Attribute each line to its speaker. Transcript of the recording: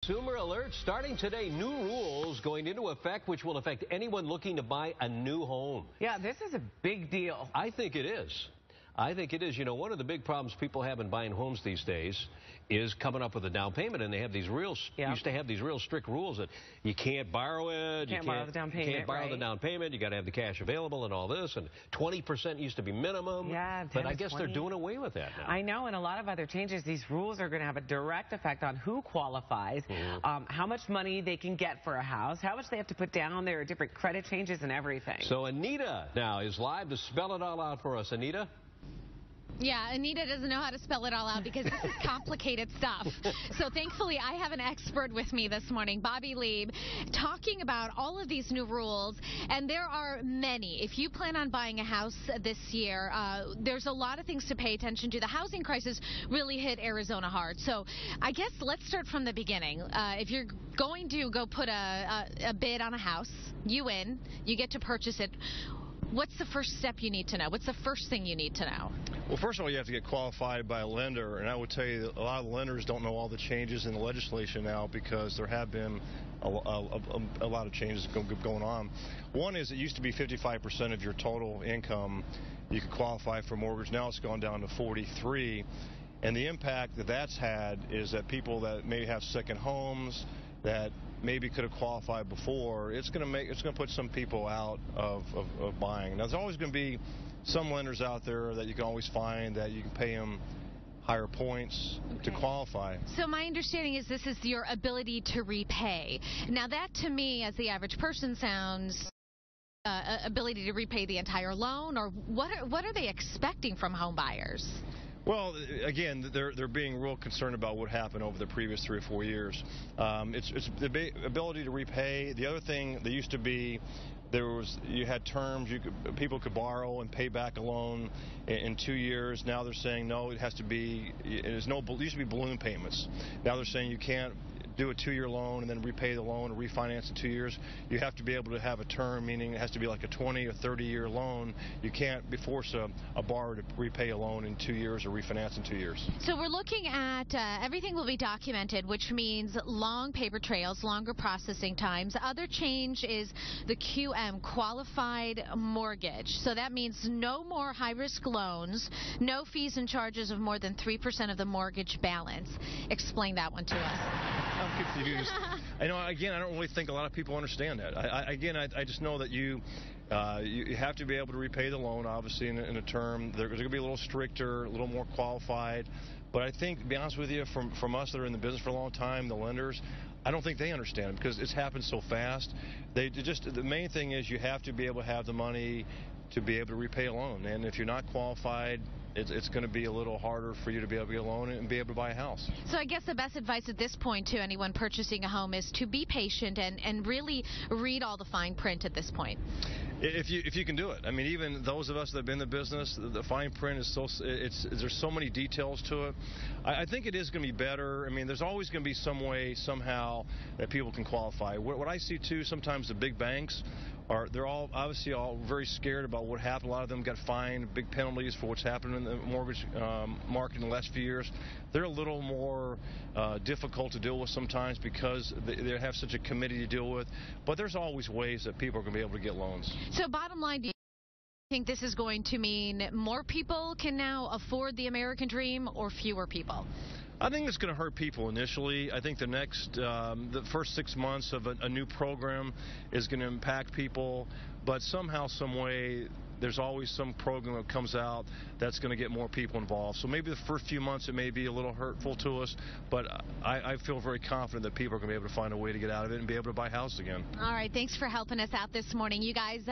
Speaker 1: Consumer alert starting today. New rules going into effect which will affect anyone looking to buy a new home.
Speaker 2: Yeah, this is a big deal.
Speaker 1: I think it is. I think it is. You know, one of the big problems people have in buying homes these days is coming up with a down payment, and they have these used to have these real strict rules that you can't borrow it,
Speaker 2: you can't borrow the down payment,
Speaker 1: you can't borrow the down payment, you got to have the cash available and all this, and 20% used to be minimum.
Speaker 2: Yeah,
Speaker 1: but I guess
Speaker 2: 20.
Speaker 1: they're doing away with that now.
Speaker 2: I know, and a lot of other changes. These rules are going to have a direct effect on who qualifies, how much money they can get for a house, how much they have to put down. There are different credit changes and everything.
Speaker 1: So Anita now is live to spell it all out for us. Anita?
Speaker 3: Yeah, Anita doesn't know how to spell it all out because this is complicated stuff. So thankfully, I have an expert with me this morning, Bobby Lieb, talking about all of these new rules. And there are many. If you plan on buying a house this year, there's a lot of things to pay attention to. The housing crisis really hit Arizona hard. So I guess let's start from the beginning. If you're going to go put a bid on a house, you win, you get to purchase it. What's the first step you need to know? What's the first thing you need to know?
Speaker 4: Well, first of all, you have to get qualified by a lender, and I would tell you that a lot of the lenders don't know all the changes in the legislation now because there have been a lot of changes going on. One is it used to be 55% of your total income you could qualify for mortgage. Now it's gone down to 43%, and the impact that that's had is that people that maybe have second homes that maybe could have qualified before, it's going to put some people out of buying. Now, there's always going to be some lenders out there that you can always find that you can pay them higher points to qualify.
Speaker 3: So my understanding is this is your ability to repay. Now, that to me, as the average person, sounds ability to repay the entire loan, or what are they expecting from home buyers?
Speaker 4: Well, again, they're being real concerned about what happened over the previous 3 or 4 years. It's the ability to repay. The other thing that used to be, you had terms people could borrow and pay back a loan in 2 years. Now they're saying no, it has to be. It used to be balloon payments. Now they're saying you can't do a 2-year loan and then repay the loan or refinance in 2 years. You have to be able to have a term, meaning it has to be like a 20 or 30-year loan. You can't force a borrower to repay a loan in 2 years or refinance in 2 years.
Speaker 3: So we're looking at everything will be documented, which means long paper trails, longer processing times. Other change is the QM, qualified mortgage. So that means no more high-risk loans, no fees and charges of more than 3% of the mortgage balance. Explain that one to us.
Speaker 4: I'm confused. I know. Again, I don't really think a lot of people understand that. I just know that you have to be able to repay the loan, obviously, in a term. They're going to be a little stricter, a little more qualified. But I think, to be honest with you, from us that are in the business for a long time, the lenders, I don't think they understand it because it's happened so fast. The main thing is you have to be able to have the money to be able to repay a loan. And if you're not qualified, it's going to be a little harder for you to be able to get a loan and be able to buy a house.
Speaker 3: So I guess the best advice at this point to anyone purchasing a home is to be patient and really read all the fine print at this point.
Speaker 4: If you can do it. I mean, even those of us that have been in the business, the fine print is there's so many details to it. I think it is going to be better. I mean, there's always going to be some way, somehow, that people can qualify. What I see, too, sometimes the big banks they're all obviously all very scared about what happened. A lot of them got fined, big penalties for what's happened in the mortgage market in the last few years. They're a little more difficult to deal with sometimes because they have such a committee to deal with. But there's always ways that people are going to be able to get loans.
Speaker 3: So bottom line, do you think this is going to mean more people can now afford the American dream or fewer people?
Speaker 4: I think it's going to hurt people initially. I think the first 6 months of a new program is going to impact people, but somehow, some way, there's always some program that comes out that's going to get more people involved. So maybe the first few months it may be a little hurtful to us, but I feel very confident that people are going to be able to find a way to get out of it and be able to buy a house again.
Speaker 3: All right, thanks for helping us out this morning. You guys